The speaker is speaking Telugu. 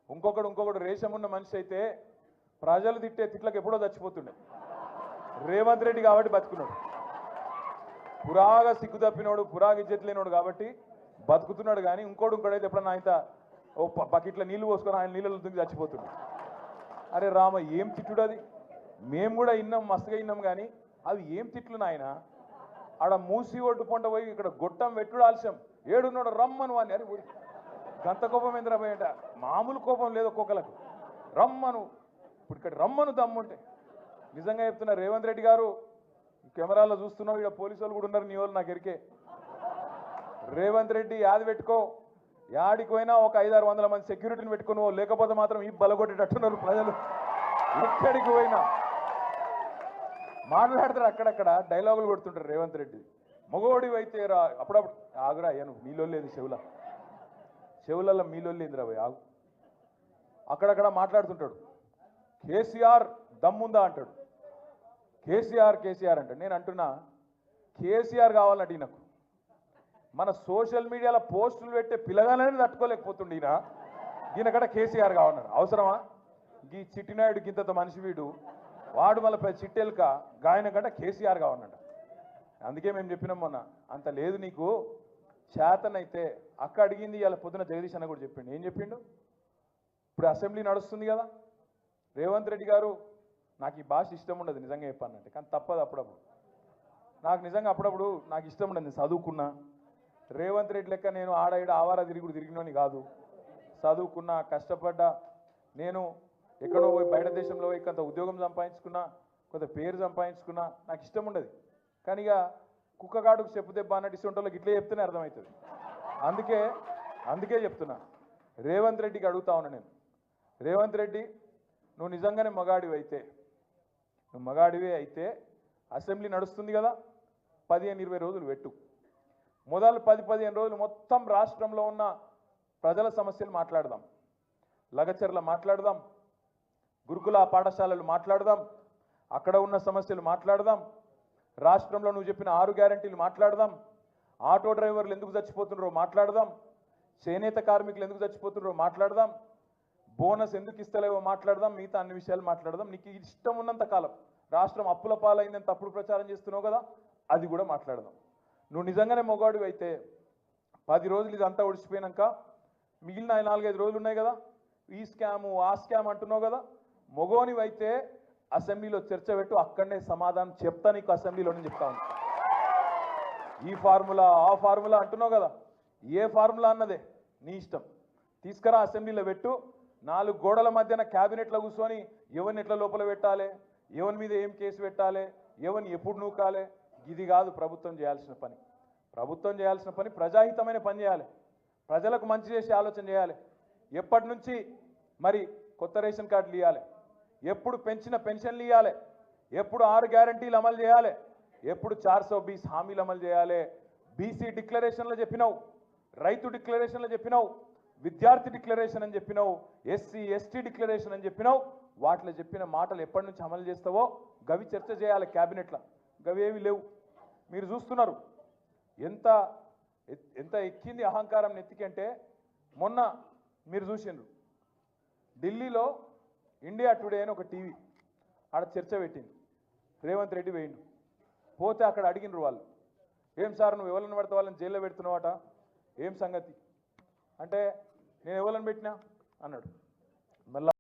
ఇంకొకడు రేషం ఉన్న మనిషి అయితే ప్రజలు తిట్టే తిట్లకు ఎప్పుడో చచ్చిపోతుండే. రేవంత్ రెడ్డి కాబట్టి బతుకున్నాడు. పురాగా సిగ్గు తప్పినోడు, పురాగా ఇజ్జత్ లేనోడు కాబట్టి బతుకుతున్నాడు. కానీ ఇంకోడైతే ఎప్పుడన్నా ఆయన ఓ బకెట్ల నీళ్లు పోసుకొని ఆయన నీళ్ళలో దుంగి చచ్చిపోతున్నాడు. అరే రామ, ఏం తిట్టుడు అది? మేము కూడా విన్నాం, మస్తుగా విన్నాం. కానీ అవి ఏం తిట్లు నాయన? ఆడ మూసి ఒడ్డు పొండ పోయి ఇక్కడ గొట్టం పెట్టుడు ఆలస్యం, ఏడున్నాడు రమ్మను అని. అరే గంత కోపం ఏంద్రా పోయంట? మామూలు కోపం లేదు ఒక్కొక్కలకు. రమ్మను, ఇప్పుడు ఇక్కడ రమ్మను దమ్ముంటే. నిజంగా చెప్తున్నా రేవంత్ రెడ్డి గారు, కెమెరాలో చూస్తున్నావు, ఇక్కడ పోలీసు వాళ్ళు కూడా ఉన్నారు, నీ వాళ్ళు నాకు ఎరికే. రేవంత్ రెడ్డి యాది పెట్టుకో, యాడికి పోయినా ఒక 500-600 మంది సెక్యూరిటీని పెట్టుకుని, లేకపోతే మాత్రం ఈ బలగొట్టేటట్టున్నారు ప్రజలు. ఎక్కడికి పోయినా మాట్లాడతారు, అక్కడక్కడ డైలాగులు కొడుతుంటారు రేవంత్ రెడ్డి. మగోడి అయితే రా, అప్పుడప్పుడు ఆగురా అయ్యాను, మీలో లేదు చెవులలో మీలో లేదురా భయ్, ఆగు. అక్కడక్కడ మాట్లాడుతుంటాడు. కేసీఆర్ దమ్ముందా అంటాడు. కేసీఆర్ అంటాడు. నేను అంటున్నా, కేసీఆర్ కావాలంటే నాకు మన సోషల్ మీడియాలో పోస్టులు పెట్టే పిల్లగానే తట్టుకోలేకపోతుండే ఈయనకడ కేసీఆర్ కావాలన్నాడు. అవసరమా? ఈ చిట్టినాయుడు గింత మనిషి వీడు, వాడు మళ్ళీ చిట్టెలుక గాయన కంటే కేసీఆర్ కావాలన్నాడు. అందుకే మేము చెప్పినాం మొన్న, అంత లేదు నీకు, చేతనైతే అక్క అడిగింది. ఇలా పొద్దున జగదీష్ అన్న కూడా చెప్పిండు. ఏం చెప్పిండు? ఇప్పుడు అసెంబ్లీ నడుస్తుంది కదా, రేవంత్ రెడ్డి గారు, నాకు ఈ భాష ఇష్టం ఉండదు నిజంగా చెప్పానంటే, కానీ తప్పదు అప్పుడప్పుడు. నాకు నిజంగా అప్పుడప్పుడు నాకు ఇష్టం ఉండదు. నేను చదువుకున్నా, రేవంత్ రెడ్డి లెక్క నేను ఆడ ఆవారా తిరిగినోని కాదు. చదువుకున్నా, కష్టపడ్డా. నేను ఎక్కడో పోయి బయట దేశంలో పోయి కొంత ఉద్యోగం సంపాదించుకున్నా, కొంత పేరు సంపాదించుకున్నా. నాకు ఇష్టం ఉండదు. కానీ ఇక కుక్కగాడుకు చెప్పు దెబ్బ అన్నట్టు ఇష్టంటోళ్ళకి ఇట్లే చెప్తేనే అర్థమవుతుంది. అందుకే చెప్తున్నా, రేవంత్ రెడ్డికి అడుగుతా ఉన్నా నేను, రేవంత్ రెడ్డి, నువ్వు నిజంగానే మగాడివే అయితే అసెంబ్లీ నడుస్తుంది కదా, 15-20 రోజులు పెట్టు. మొదలు 10-15 రోజులు మొత్తం రాష్ట్రంలో ఉన్న ప్రజల సమస్యలు మాట్లాడదాం. లగచర్ల మాట్లాడదాం, గురుకుల పాఠశాలలు మాట్లాడదాం, అక్కడ ఉన్న సమస్యలు మాట్లాడదాం, రాష్ట్రంలో నువ్వు చెప్పిన 6 గ్యారెంటీలు మాట్లాడదాం, ఆటో డ్రైవర్లు ఎందుకు చచ్చిపోతున్నారో మాట్లాడదాం, చేనేత కార్మికులు ఎందుకు చచ్చిపోతున్నారో మాట్లాడదాం, బోనస్ ఎందుకు ఇస్తలేవో మాట్లాడదాం, మిగతా అన్ని విషయాలు మాట్లాడదాం. నీకు ఇష్టం ఉన్నంత కాలం. రాష్ట్రం అప్పుల పాలైందని తప్పుడు ప్రచారం చేస్తున్నావు కదా, అది కూడా మాట్లాడదాం. నువ్వు నిజంగానే మొగాడివి అయితే 10 రోజులు ఇదంతా ఒడిచిపోయినాక మిగిలిన 4-5 రోజులు ఉన్నాయి కదా, ఈ స్కాము ఆ స్కామ్ అంటున్నావు కదా, మొగోనివైతే అసెంబ్లీలో చర్చ పెట్టు, అక్కడనే సమాధానం చెప్తా నీకు. అసెంబ్లీలోనే చెప్తా ఉన్నా. ఈ ఫార్ములా ఆ ఫార్ములా అంటున్నావు కదా, ఏ ఫార్ములా అన్నదే నీ ఇష్టం. తీసుకురా, అసెంబ్లీలో పెట్టు. 4 గోడల మధ్యన క్యాబినెట్లో కూర్చొని ఎవరిని ఎట్లా లోపల పెట్టాలి, ఎవరి మీద ఏం కేసు పెట్టాలి, ఎవరిని ఎప్పుడు నూకాలి, ఇది కాదు ప్రభుత్వం చేయాల్సిన పని. ప్రభుత్వం చేయాల్సిన పని ప్రజాహితమైన పని చేయాలి, ప్రజలకు మంచి చేసే ఆలోచన చేయాలి. ఎప్పటి నుంచి మరి కొత్త రేషన్ కార్డులు ఇవ్వాలి, ఎప్పుడు పెంచిన పెన్షన్లు ఇవ్వాలి, ఎప్పుడు 6 గ్యారెంటీలు అమలు చేయాలి, ఎప్పుడు 420 హామీలు అమలు చేయాలి. బీసీ డిక్లరేషన్లో చెప్పినావు, రైతు డిక్లరేషన్లో చెప్పినావు, విద్యార్థి డిక్లరేషన్ అని చెప్పినావు, ఎస్సీ ఎస్టీ డిక్లరేషన్ అని చెప్పినావు. వాటిలో చెప్పిన మాటలు ఎప్పటి నుంచి అమలు చేస్తావో గవి చర్చ చేయాలి క్యాబినెట్లో. గవేవి లేవు. మీరు చూస్తున్నారు ఎంత ఎక్కింది అహంకారం నెత్తికంటే. మొన్న మీరు చూసిండ్రు, ఢిల్లీలో ఇండియా టుడే అని ఒక టీవీ ఆడ చర్చ పెట్టింది. రేవంత్ రెడ్డి వేయండు. పోతే అక్కడ అడిగినరు వాళ్ళు, ఏం సార్ నువ్వు ఎవరిని పడితే వాళ్ళని జైల్లో పెడుతున్నావట, ఏం సంగతి అంటే, నేను ఎవరిని పెట్టినా అన్నాడు. మళ్ళీ